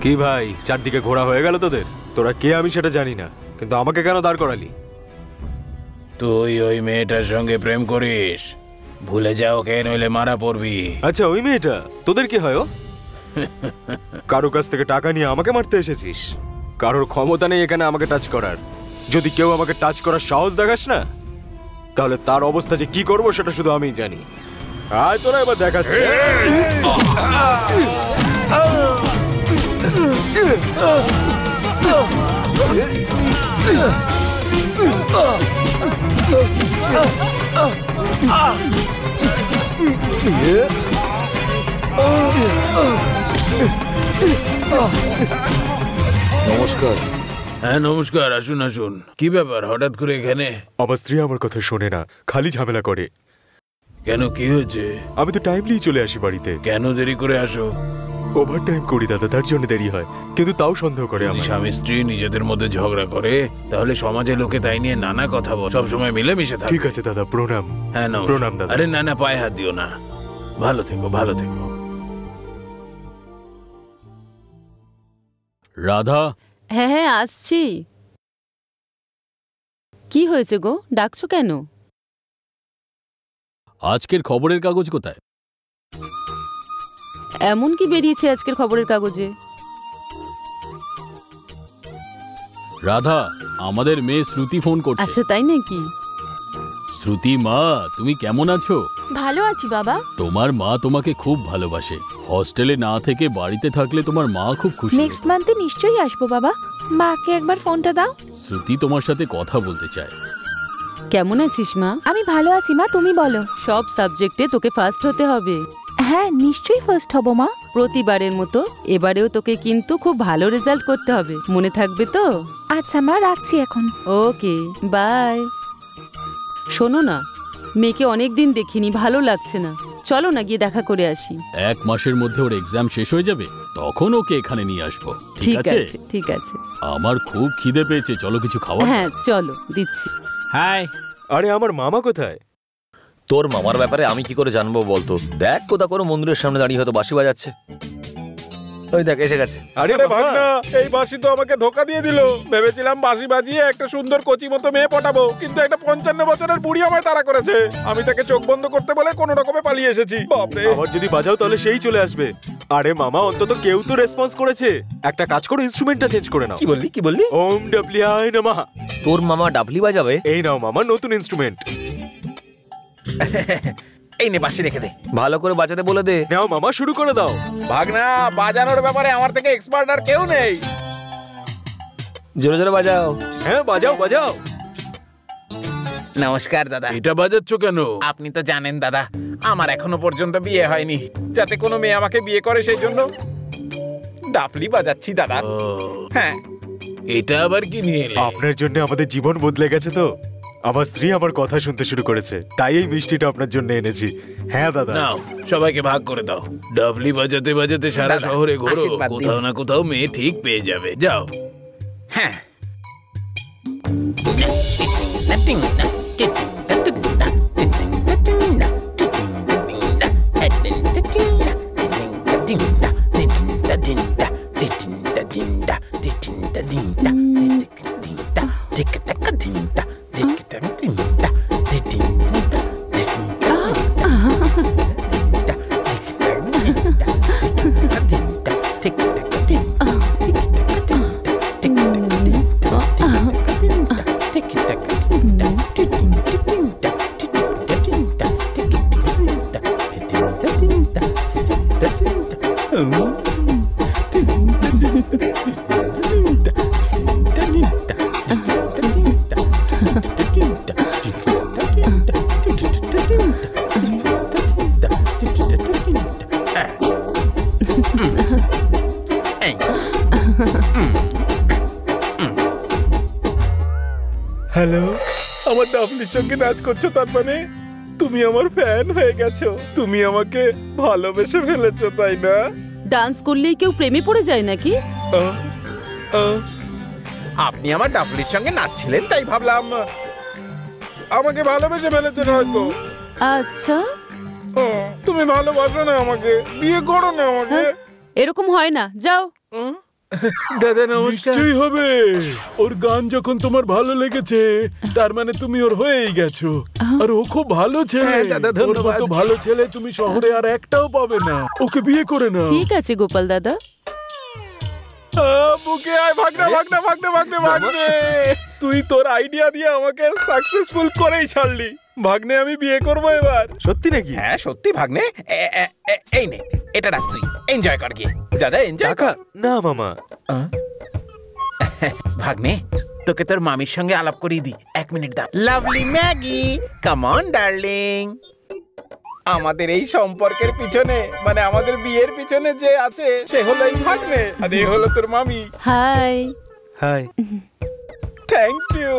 কি ভাই, চারদিকে ঘোরা হয়ে গেল তোদের? তোরা কে আমি সেটা জানি না, কিন্তু আমাকে কেন দাঁড় করালি? তুই ওই মেয়েটার সঙ্গে প্রেম করিস, ভুলে যাও কে, নইলে মারা পড়বি। আচ্ছা, ওই মেয়েটা তোদের কি হয়? কারো কাছ থেকে টাকা নিয়ে আমাকে মারতে এসেছিস? কারোর ক্ষমতা নেই এখানে আমাকে টাচ করার। যদি কেউ আমাকে টাচ করার সাহস দেখাস না, তাহলে তার অবস্থা যে কি করবো সেটা শুধু আমিই জানি। আয় তোরা এবার দেখাচ্ছি। নমস্কার। হ্যাঁ নমস্কার, আসুন আসুন। কি ব্যাপার হঠাৎ করে এখানে? আমার স্ত্রী আমার কথা শোনে না, খালি ঝামেলা করে। কেন, কি হয়েছে? আমি তো টাইমলি চলে আসি বাড়িতে। কেন দেরি করে আসো? ওভার টাইম করি দাদা, তার জন্য দেরি হয়, কিন্তু তাও সন্দেহ করে আমার। স্বামী স্ত্রী নিজেদের মধ্যে ঝগড়া করে, তাহলে সমাজে লোকে তাই নিয়ে নানা কথা বলে, সবসময় মিলেমিশে থাকে। ঠিক আছে দাদা, প্রণাম। হ্যাঁ প্রণাম দাদা। আরে না না, পায়ে হাত দিও না। ভালো থেকো, ভালো থেকো। রাধা। হ্যাঁ হ্যাঁ, আসছি। কি হয়েছে গো, ডাকছো কেন? আজকের খবরের কাগজ কোথায়? এমন কি বেরিয়েছে আজকের খবরের কাগজে? রাধা, আমাদের মেয়ে শ্রুতি ফোন করছে। আচ্ছা, তাই নাকি? শ্রুতি মা, তুমি কেমন আছো? ভালো আছি বাবা। তোমার মা তোমাকে খুব ভালোবাসে। হস্টেলে না থেকে বাড়িতে থাকলে তোমার মা খুব খুশি। নেক্সট মান্থে নিশ্চয়ই আসবো বাবা। মাকে একবার ফোনটা দাও। শ্রুতি তোমার সাথে কথা বলতে চায়। কেমন আছিস মা? আমি ভালো আছি মা, তুমি বলো। সব সাবজেক্টে তোকে ফার্স্ট হতে হবে। হ্যাঁ নিশ্চয়ই ফার্স্ট হব মা। প্রতিবারের মতো এবারেও তোকে কিন্তু খুব ভালো রেজাল্ট করতে হবে, মনে থাকবে তো? আচ্ছা মা, রাখছি এখন। ওকে, বাই। শোনো না, মেয়েকে অনেকদিন দেখিনি, ভালো লাগছে না। চলো না গিয়ে দেখা করে আসি। 1 মাসের মধ্যে ওর এক্সাম শেষ হয়ে যাবে, তখন ওকে এখানে নিয়ে আসবো। ঠিক আছে, ঠিক আছে। আমার খুব খিদে পেয়েছে, চলো কিছু খাওয়া। হ্যাঁ চলো, দিচ্ছি। হাই। আরে আমার মামা কোথায়? তোর মামার ব্যাপারে আমি কি করে জানবো বলতো? দেখ কোথা করে মন্দিরের সামনে দাঁড়িয়ে হয়তো বাঁশি বাজাচ্ছে। ওই দেখ এসে গেছে। আরে ভাগনা, এই বাঁশি তো আমাকে ধোকা দিয়ে দিল। ভেবেছিলাম বাঁশি বাজিয়ে একটা সুন্দর কচি মতো মেয়ে পটাবো, কিন্তু একটা 55 বছরের বুড়ি আমায় তাড়া করেছে। আমি তাকে চোখ বন্ধ করতে বলে কোনো রকমে পালিয়ে এসেছি। বাপরে, আবার যদি বাজাও তাহলে সেই চলে আসবে। আরে মামা, অন্তত কেউ তো রেসপন্স করেছে। একটা কাজ করো, ইনস্ট্রুমেন্টটা চেঞ্জ করে নাও। কি বললি, কি বললি? ওম ডাবলিআই নমঃ। তোর মামা ডাবলি বাজাবে? এই নাও মামা, নতুন ইনস্ট্রুমেন্ট। এই নে বাঁশি রেখে দে, ভালো করে বাজাতে বলে দে। নাও মামা, শুরু করে দাও। ভাগনা, বাজানোর ব্যাপারে আমার থেকে এক্সপার্ট আর কেউ নেই। জোরে জোরে বাজাও। হ্যাঁ বাজাও বাজাও। নমস্কার দাদা। এটা বাজাচ্ছ কেন? আপনি তো জানেন দাদা, আমার এখনো পর্যন্ত বিয়ে হয়নি। যাতে কোনো মেয়ে আমাকে বিয়ে করে সেই জন্য ডাবলি বাজাচ্ছি দাদা। হ্যাঁ, এটা আবার কি নিয়ে এলে? আপনার জন্য আমাদের জীবন বদলে গেছে তো। আমার স্ত্রী আমার কথা শুনতে শুরু করেছে, তাই এই মিষ্টিটা আপনার জন্য এনেছি। হ্যাঁ দাদা। নাও, সবাইকে ভাগ করে দাও। ডাবলি বাজাতে বাজাতে সারা শহরে ঘোরো, কোথাও না কোথাও মেয়ে ঠিক পেয়ে যাবে। যাও। হ্যাঁ। হ্যালো, আমার ডাবলির সঙ্গে নাচ করছো, তার মানে তুমি আমার ফ্যান হয়ে গেছো। তুমি আমাকে ভালোবেসে ফেলেছো, তাই না? ডান্স করলেই কেউ প্রেমে পড়ে যায় নাকি? আপনি আমার ডাফলির সঙ্গে নাচছিলেন, তাই ভাবলাম আমাকে ভালোবেসে ফেলেছেন হয়তো। আচ্ছা, তুমি ভালোবাসো না আমাকে, বিয়ে করো না আমাকে। এরকম হয় না, যাও। দাদা নমস্কার। নিশ্চয়ই হবে। ওর গান যখন তোমার ভালো লেগেছে তার মানে তুমি ওর হয়েই গেছো। আর ও খুব ভালো ছেলে। হ্যাঁ, দাদা, ওর ধন্যবাদ। মতো ভালো ছেলে তুমি শহরে আর একটাও পাবে না। ওকে বিয়ে করে নাও। ঠিক আছে গোপাল দাদা। বুকে আয়, ভাগনা ভাগনা ভাগনা ভাগনা ভাগনে। তুই তোর আইডিয়া দিয়ে আমাকে সাকসেসফুল করেই ছাড়লি। ভাগ্নে, আমি বিয়ে করবো এবার। সত্যি নাকি? হ্যাঁ সত্যি ভাগ্নে। এই নে, এটা রাখ, তুই এনজয় কর গিয়ে। যা যা, এনজয় টাকা কর। না মামা। ভাগ্নে, তোকে তোর মামির সঙ্গে আলাপ করিয়ে দি। 1 মিনিট দাও। Lovely Maggie, come on darling. আমাদের এই সম্পর্কের পিছনে, মানে আমাদের বিয়ের পিছনে যে আছে সে হলো এই ভাগ্নে, আর এ হলো তোর মামি। হাই। হাই। Thank you.